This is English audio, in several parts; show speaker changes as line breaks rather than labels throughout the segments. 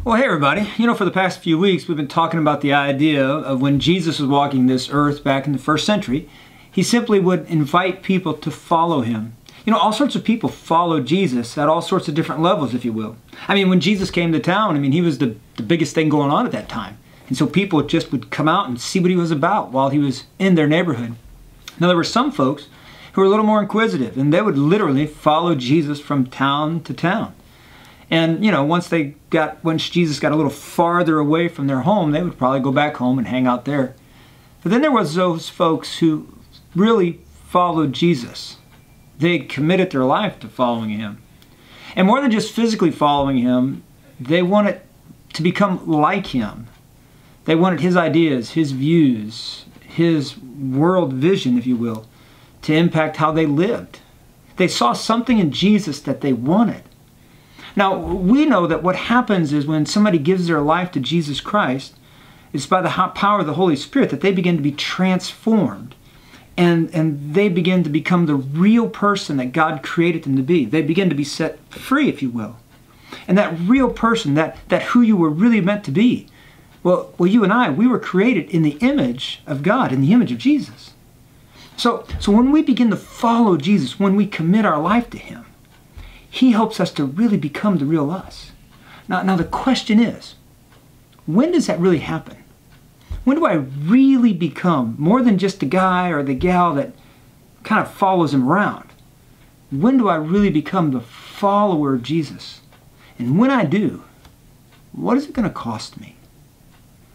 Well, hey everybody. For the past few weeks we've been talking about the idea of when Jesus was walking this earth back in the first century, he simply would invite people to follow him. All sorts of people followed Jesus at all sorts of different levels, if you will. When Jesus came to town, he was the biggest thing going on at that time. And so people just would come out and see what he was about while he was in their neighborhood. Now, there were some folks who were a little more inquisitive, and they would literally follow Jesus from town to town. And, once Jesus got a little farther away from their home, they would probably go back home and hang out there. But then there was those folks who really followed Jesus. They committed their life to following him. And more than just physically following him, they wanted to become like him. They wanted his ideas, his views, his world vision, if you will, to impact how they lived. They saw something in Jesus that they wanted. Now, we know that what happens is when somebody gives their life to Jesus Christ, it's by the power of the Holy Spirit that they begin to be transformed. And they begin to become the real person that God created them to be. They begin to be set free, if you will. And that real person, that who you were really meant to be, well, you and I, we were created in the image of God, in the image of Jesus. So when we begin to follow Jesus, when we commit our life to him, he helps us to really become the real us. Now the question is, when does that really happen? When do I really become more than just the guy or the gal that kind of follows him around? When do I really become the follower of Jesus? And when I do, what is it going to cost me?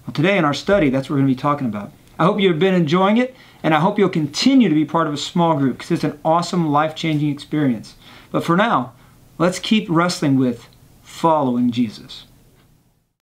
Well, today in our study, that's what we're going to be talking about. I hope you've been enjoying it, and I hope you'll continue to be part of a small group because it's an awesome, life-changing experience. But for now, let's keep wrestling with following Jesus.